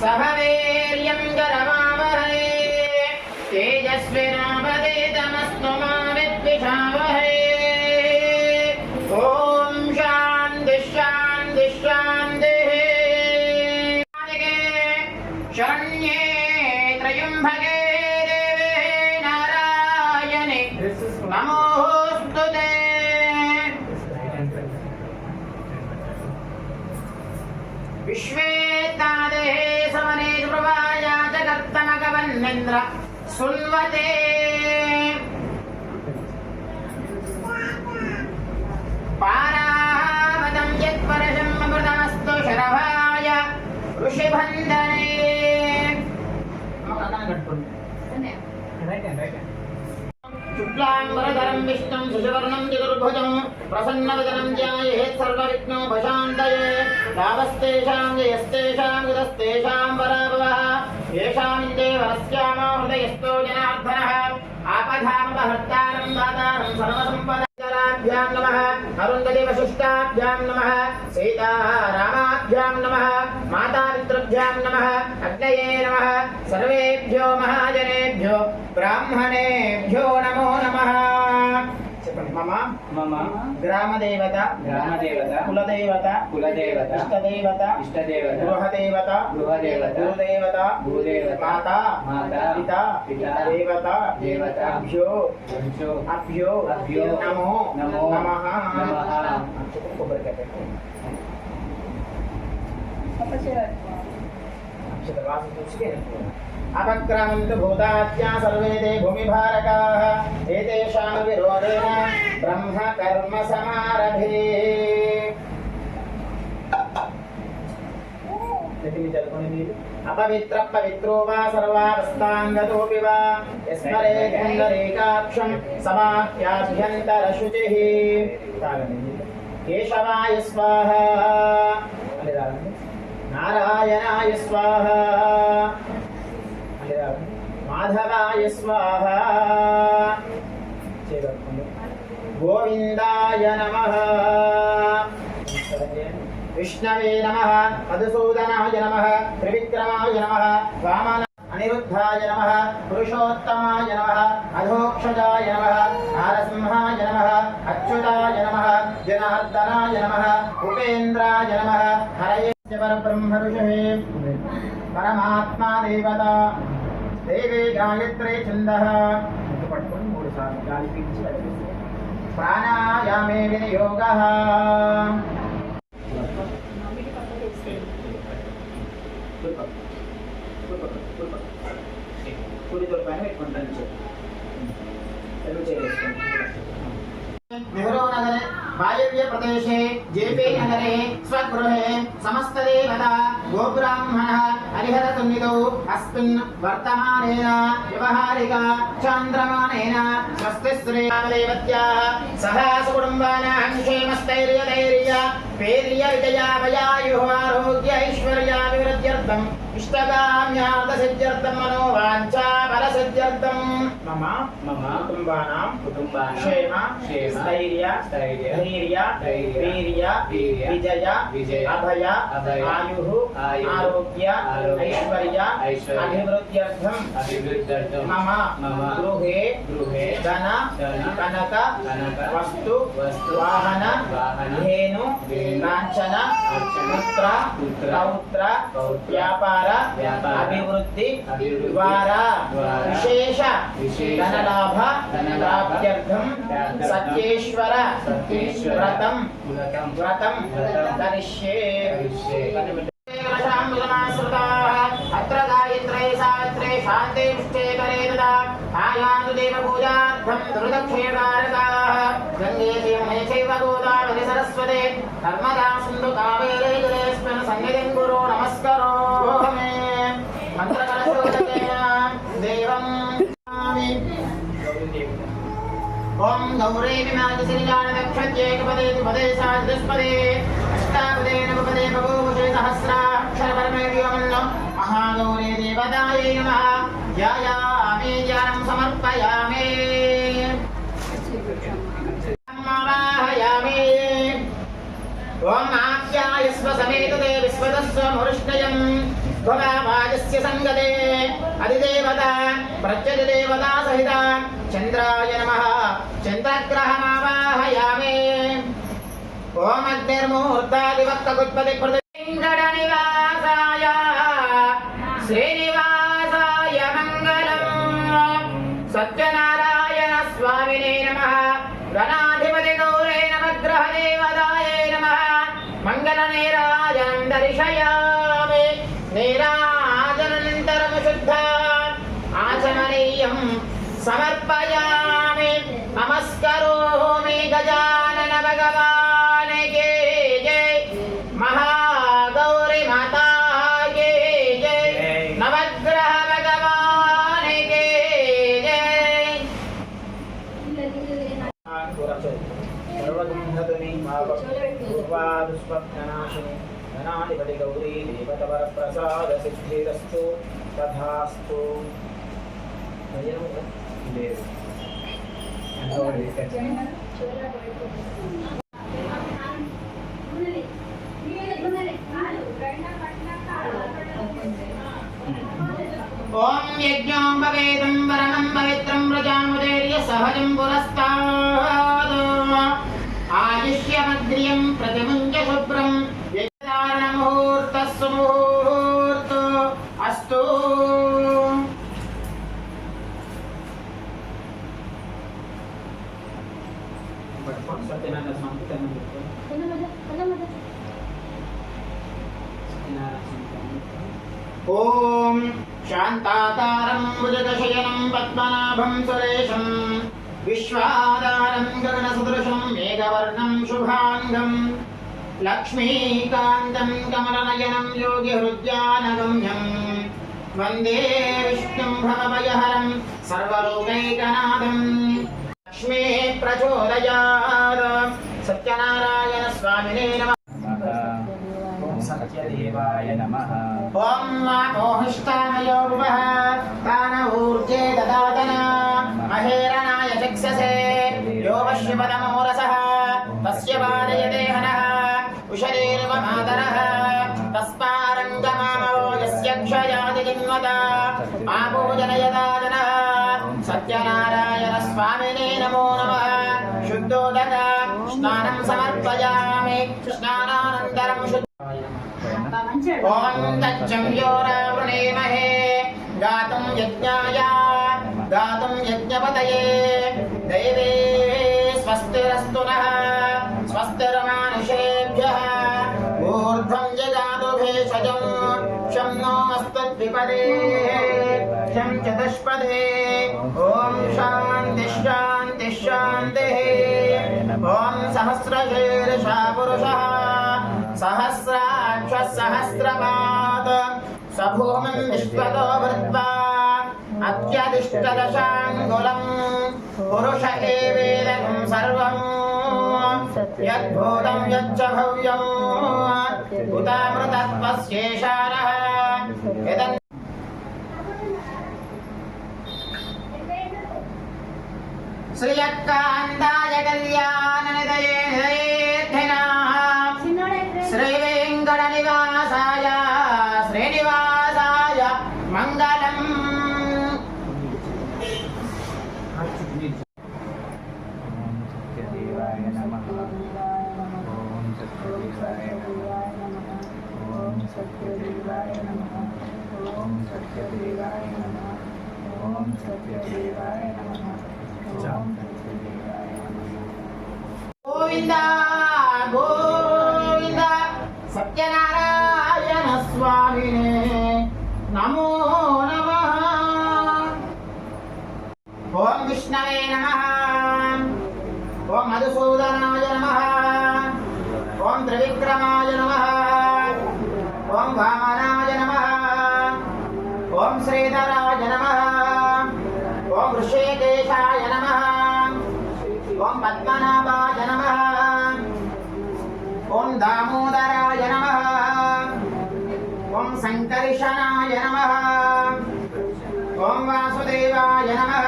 सहवीर्यं करवावहै तेजस्विनावधीतमस्तु मा विद्विषावहै। ॐ शान्ति शान्ति शान्तिः। शरण्ये त्र्यम्बके देवे नारायणे नमोऽस्तुते। विश्वेत्तादेः समने प्रभाया जगत्तमकवन्निन्द्र सुन्वते। पारावतं यत्परशम् अमृतमस्तु शरभाय ऋषिबन्धने। शुक्लाम्बरधरं विष्णुं शशिवर्णं चतुर्भुजं प्रसन्नवदनं ध्यायेत् सर्वविघ्नोपशान्तये। तावस्तेषां जयस्तेषां कृतस्तेषां पराभवः येषामिन्दे वरस्यामो हृदयस्थो जनार्दनः। आपधामपहर्तारं दातारं सर्वसम्पदाभ्यां नमः। अरुन्धति वसिष्ठाभ्यां नमः। सीतारामाभ्यां नमः। मातापितृभ्यां नमः। अग्नये नमः। सर्वेभ्यो महाजनेभ्यो ब्राह्मणेभ्यो नमो नमः। मम मम ग्रामदेवत कुलदेवत इष्टदेवत गृहदेवत गुरुदेवत माता पिता देवता अभ्यो नमो नमः। अपक्रामन्तु भूताद्या सर्वे ते भूमिभारकाः एतेषां विरोधेन ब्रह्म कर्म समारभे। अपवित्र पवित्रो वा सर्वावस्थाङ्गतोऽपि वा स्मरेत् पुण्डरीकाक्षं समाह्याभ्यन्तरशुचिः। केशवाय स्वाहा नारायणाय स्वाहा माधवाय स्वाहा गोविंदाय नमः। विष्णवे नमः। मधुसूदनाय नमः। त्रिविक्रमाय नमः। वामन अनिरुद्धाय नमः। पुरुषोत्तमाय नमः। अधोक्षजाय नमः। नारसिंहाय नमः। अच्युताय नमः। जनार्दनाय नमः। उपेन्द्राय नमः। हरये परब्रह्म ऋषिः परमात्मा देवता देवे गायत्रे छन्दः। पట్టుకొని 3 సార్లు గాలి పీల్చి వదిలేసి ప్రాణాయామే వినియోగः। కుడి తోడు పైన పెట్టుకుంటాను नेहरू नगरे वायव्य प्रदेशे जेपी नगरे स्वगृहे समस्तदेवता गोब्राह्मणः हरिहरसन्निधौ अस्मिन् वर्तमानेन व्यवहारिक चान्द्रमानेन स्वस्तिश्रीदेवत्याः सह सुकुटुम्बानां क्षेमस्थैर्यधैर्य वीर्यविजयावयायुः आरोग्य ऐश्वर्याभिवृद्ध्यर्थम् इष्टकाम्यार्थसिद्ध्यर्थं मनोवाञ्छा फलसिद्ध्यर्थं मम कुटुम्बानां क्षेम स्थैर्य धैर्य वीर्य विजय अभय आयुः आरोग्य ऐश्वर्य अभिवृद्ध्यर्थं मम गृहे धन कनक वस्तु वाहन धेनु कांचन पुत्र पौत्र व्यापार अभिवृद्धि द्वारा विशेष धनलाभ प्राप्त्यर्थं सत्येश्वर व्रतं करिष्ये। अत्र गायत्रे सावित्रे शान्ते पुष्टे करे तदा आयान्तु देवपूजार्थं दुर्दक्षिणकारकाः गङ्गे चैव चैव गोदावरी सरस्वते नर्मदा सिन्धु कावेरी जलेऽस्मिन् सन्निधिं कुरु नमस्करोमि। मन्त्रकलशोदकेन देवं ओम गौरे विमानसिरिजानदक्षज्येकपदे द्विपदे साधुष्पदे अष्टापदे नवपदे बभूवुषे सहस्राक्षरपरमे व्योमन्नो महागौरे देवतायै नमः। ध्यायामि ज्ञानं समर्पयामि आवाहयामि। ओम आप्याय समेतते विश्वतस्व मुरुष्टयम् भवावाजस्य संगते अधिदेवता प्रत्यति देवता सहिता चन्द्राय नमः चन्द्रग्रहमावाहयामि ओम अग्निर्मुहूर्तादिवक्तकुत्पति वेङ्कटनिवासाय श्रीनिवासाय मङ्गलम् सत्यनारायण स्वामिने नमः गणाधिपति गौरे नवग्रहदेवताय नमः मङ्गलनीराजनं दर्शयामि नीराजनानन्तरं शुद्धा आचमनीयं समर्पयामि नमस्करोमि गजानन भगवान् के जय महागौरी माता के जय नवग्रह भगवान् के जय सर्वगुणधुनी पूर्वादुष्पत्नाशिनी धनाधिपति गौरी देवतवर प्रसाद सिद्धिरस्तु तथास्तु ओम यज्ञं भवेदं वरमं पवित्रं प्रजामुदेर्य सहजं पुरस्तात् आयुष्यमग्र्यं प्रतिमुञ्च शुभ्रं यज्ञधारणमुहूर्तः सुमुहूर्तो अस्तु ओम शांताकारं भुजगशयनं पद्मनाभं सुरेशं विश्वाधारं गगनसदृशं मेघवर्णं शुभांगं लक्ष्मीकान्तं कमलनयनं योगिहृद्यानगम्यं वन्दे विष्णुं भवभयहरं सर्वलोकैकनाथं लक्ष्मी प्रचोदयात् सत्यनारायण स्वामिने नमः सत्यदेवाय नमः ओम मोहिष्ठामयो भुवः तानऊर्जे ददातना महेरणाय चक्षसे यो वश्यपदमोरसः तस्य वादयते हनः उषरेर्वमातरः तस्मारङ्गमामो यस्य क्षयाति जिन्मता आपूजनयदादनः सत्यनारायण स्वामिने नमो नमः शुद्धोदक स्नानं समर्पयामि स्नानानन्तरं शुद्ध ओम तच्चं योरावृणेमहे गातुं यज्ञाय गातुं यज्ञपतये दैवे स्वस्तिरस्तु नः स्वस्तिर्मानुषेभ्यः ऊर्ध्वं जगातु भेषजं शं नो अस्तु द्विपदे शं चतुष्पदे ॐ शान्तिः शान्तिः शान्तिः ॐ सहस्रशीर्षा पुरुषः सहस्राक्ष सहस्रपाद सभूमिं विश्वतो वृत्वा अत्यधिष्ठदशाङ्गुलं पुरुष एवेदं सर्वं यद्भूतं यच्च भव्यम् उतामृतत्वस्येषानः यदन् श्रियकान्ताय कल्याणनिधये निधयेऽर्थिनाः श्रीवेङ्कटनिवासाय श्रीनिवासाय मङ्गलम् सत्यदेवाय नमः ओम सत्यदेवाय नमः ओम सत्यदेवाय नमः ओम सत्यदेवाय नमः ओम सत्यदेवाय नमः ओम सत्यदेवाय नमः गोविंद गोविंद सत्यनारायण स्वामिने नमो नमः ओम विष्णवे नमः ओम मधुसूदनाय नमः ओम त्रिविक्रमाय नमः ओम वामनाय नमः ओम श्रीधराय नमः ओम ऋषिकेशाय नमः ओम पद्मनाभाय नमः ओम दामोदराय नमः ओम संकर्षणाय नमः ओम वासुदेवाय नमः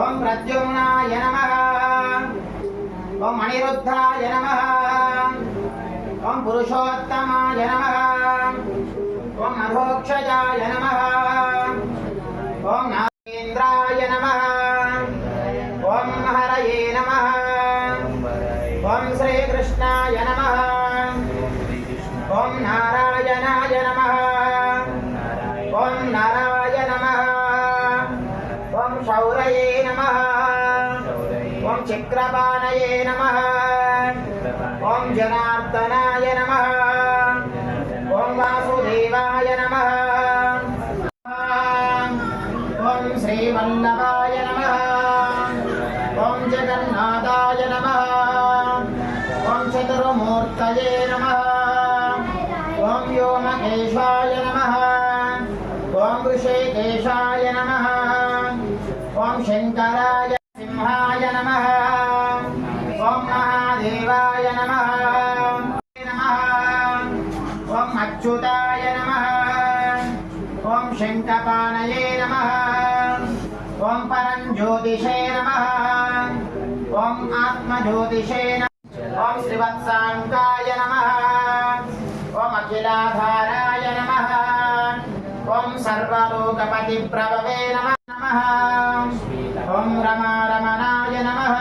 ओम प्रद्युम्नाय नमः ओम अनिरुद्धाय नमः ఓం పురుషోత్తమాయ నమః ఓం అధోక్షజాయ నమః ఓం నాగేంద్రాయ నమః ఓం హరయే నమః ఓం శ్రీకృష్ణాయ నమః ఓం నారాయణాయ నమః ఓం నారాయ నమః ఓం శౌరయే నమః ఓం చక్రపాణయే నమః ఓం జనార్దనాయ నమః ఓం వాసుదేవాయ నమః ఓం శ్రీవల్లభాయ నమః ఓం జగన్నాథాయ నమః ఓం చతుర్మూర్తయే నమః ఓం వ్యోమకేశాయ నమః ఓం ఋషికేశాయ నమః ఓం శంకరాయ సింహాయ నమః ఓం మహాదేవాయ నమః ఓం అచ్యుతాయ నమః ఓం శంఖపాణయే నమః ఓం పరంజ్యోతిషే నమః ఓం ఆత్మజ్యోతిషే నమః ఓం శ్రీవత్సాంకాయ నమః ఓం అఖిలాధారాయ నమః ఓం సర్వలోకపతి ప్రభవే నమః ఓం రమారమణాయ నమః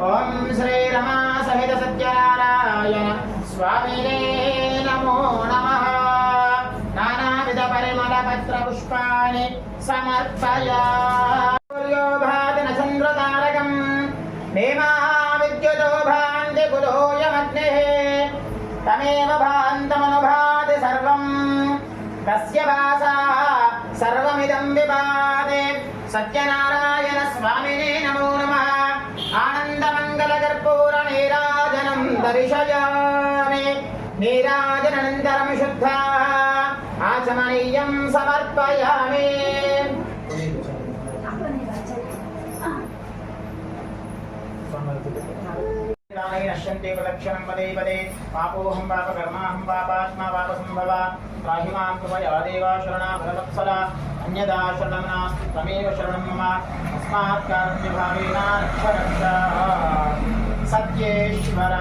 ఓం శ్రీరమా సహిత సత్యనారాయణ స్వామినే నమో నమః నానావిధ పరిమళ పత్ర పుష్పాణి సమర్పయామి భాతిన చంద్రతారకం నేమా విద్యుతో భాంతి కులోయమగ్నిః తమేవ భాంతమనుభాతి సర్వం తస్య భాసా సర్వమిదం విభాతి సత్యనారాయణ స్వామినే నమో నమః ఆనందమంగళ కర్పూర నీరాజనం దర్శయామి నీరాజనానంతరం శుద్ధ ఆచమనీయం సమర్పయామి నశ్యంతే ప్రదక్షిణం పదే పదే పాపోహం పాప కర్మాహం పాపాత్మా పాప సంభవ త్రాహి మాం కృపయా దేవా శరణా భరవత్సల అన్యదా శరణం నాస్తి త్వమేవ శరణం మమ తస్మాత్ కారుణ్యభావేన రక్ష రక్ష సత్యేశ్వర.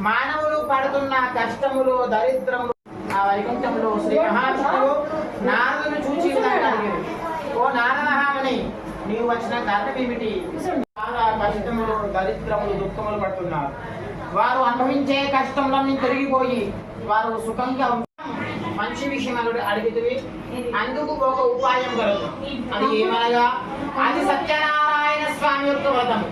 మానవులు పడుతున్న కష్టములు దరిద్రములు ఆ వైకుంఠంలో శ్రీ మహావిష్ణువు నారదుని చూచి విధంగా అడిగారు, ఓ నారదహామని నీవు వచ్చిన కారణం ఏమిటి? చాలా కష్టములు దరిద్రములు దుఃఖములు పడుతున్నారు. వారు అనుభవించే కష్టంలోని తొలగిపోయి వారు సుఖంగా మంచి విషయం అడిగితే అందుకు ఒక ఉపాయం కలదు. అది ఏమనగా అది సత్యనారాయణ స్వామి యొక్క వ్రతం.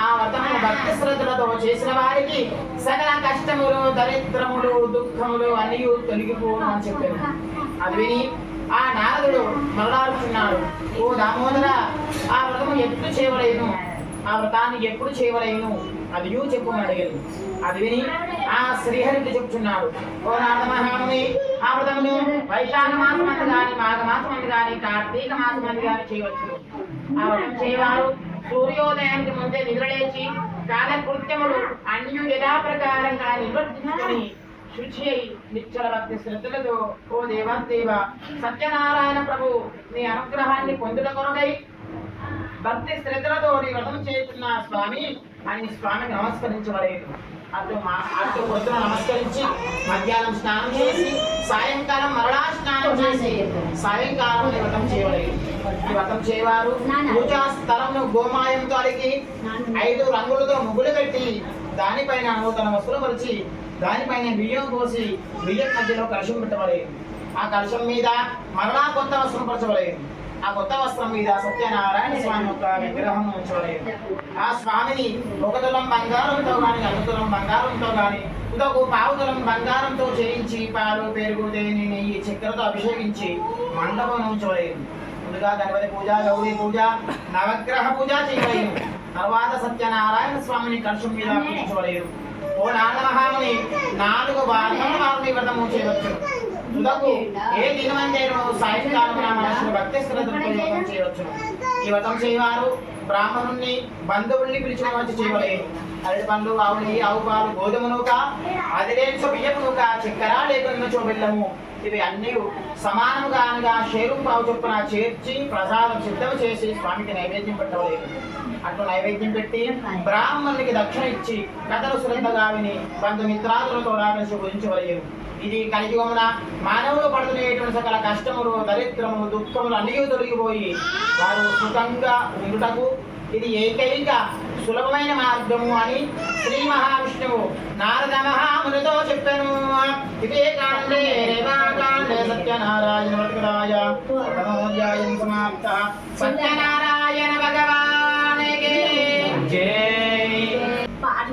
ఆ వ్రతము భక్తి శ్రద్ధలతో చేసిన వారికి సకల కష్టములు దరిద్రములు దుఃఖములు అన్నీ తొలగిపోను అని చెప్పారు. అది విని ఆ నారదుడు మరలాడుతున్నాడు, ఓ దామోదర, ఆ వ్రతము ఎప్పుడు చేయవలేను, ఆ వ్రతాన్ని ఎప్పుడు చేయవలేను అది చెప్పమని అడిగారు. అది విని ఆ శ్రీహరికి చెప్తున్నాడు, ఓ నారద మహాముని, ఆ వ్రతమును వైశాఖ మాసం అందు కానీ మాఘ మాసం అందు కానీ కార్తీక మాసం అందు కానీ చేయవచ్చు. ఆ వ్రతం చేయవారు సూర్యోదయానికి ముందే నిద్రలేచి కాలకృత్యములు అన్యు యథాప్రకారంగా నిర్వర్తించుకొని శుచి అయి నిశ్చల భక్తి శ్రద్ధలతో, ఓ దేవాదేవ సత్యనారాయణ ప్రభు నీ అనుగ్రహాన్ని పొందుట కొరకై భక్తి శ్రద్ధలతో నీ వ్రతం చేస్తున్న స్వామి అని స్వామికి నమస్కరించవలేదు. అటు పొద్దున నమస్కరించి మధ్యాహ్నం స్నానం చేసి సాయంకాలం మరలా స్నానం చేసి సాయంకాలం వ్రతం చేయవలేదు. ఈ వ్రతం చేయవారు పూజా స్థలంలో గోమాయంతో అడిగి 5 రంగులతో ముగ్గులు పెట్టి దానిపైన నూతన వస్తువులు పరిచి దానిపైన బియ్యం పోసి బియ్యం మధ్యలో కలశం పెట్టవలేదు. ఆ కలశం మీద మరలా కొత్త వస్త్రం పరచవలేదు. ఆ కొత్త వస్త్రం మీద సత్యనారాయణ స్వామి యొక్క విగ్రహం ఉంచవలేదు. ఆ స్వామిని 1 తులం బంగారంతో కానీ 2 తులం బంగారంతో కానీ ఇంకొక 1/4 తులం బంగారంతో చేయించి పాలు పెరుగు తేనె నెయ్యి చక్కెరతో అభిషేకించి మండపం ఉంచవలేదు. ముందుగా గణపతి పూజ, గౌరీ పూజ, నవగ్రహ పూజ చేయలేదు. తర్వాత సత్యనారాయణ స్వామిని కలశం మీద పూజించవలేదు. ఓ నారద మహాముని 4 వారాలు వారిని వ్రతము చేయవచ్చు. తుదకు ఏ దినమందేనో సాయంకాలం మనసును భక్తి శ్రద్ధలతో యోగం చేయవచ్చును. ఈ వ్రతం చేయవారు బ్రాహ్మణుణ్ణి బంధువుల్ని పిలుచుకుని వచ్చి చేయలేదు. అరటి పండ్లు, ఆవులి, ఆవు పాలు, గోధుమ నూక, అది లేచో బియ్యపు నూక, చక్కెర లేకున్నచో బెల్లము, ఇవి అన్నీ సమానముగా అనగా షేరు పావు చొప్పున చేర్చి ప్రసాదం సిద్ధం చేసి స్వామికి నైవేద్యం పెట్టవలేదు. అటు నైవేద్యం పెట్టి బ్రాహ్మణునికి దక్షిణ ఇచ్చి కథలు శ్రద్ధగా విని బంధుమిత్రాదులతో కలిసి పూజించవలేదు. ఇది కలియుగమున మానవులు పడుతున్నటువంటి సకల కష్టములు, దరిద్రములు, దుఃఖములు అన్నీ తొలగిపోయి వారు సుఖంగా ఉండుటకు ఇది ఏకైక సులభమైన మార్గము అని శ్రీ మహావిష్ణువు నారద మహామునితో చెప్పెను. ఇదే కాండే రేవాకాండే సత్యనారాయణ వ్రతకరాయ ప్రథమోధ్యాయం సమాప్త. సత్యనారాయణ భగవానికి జై. పాట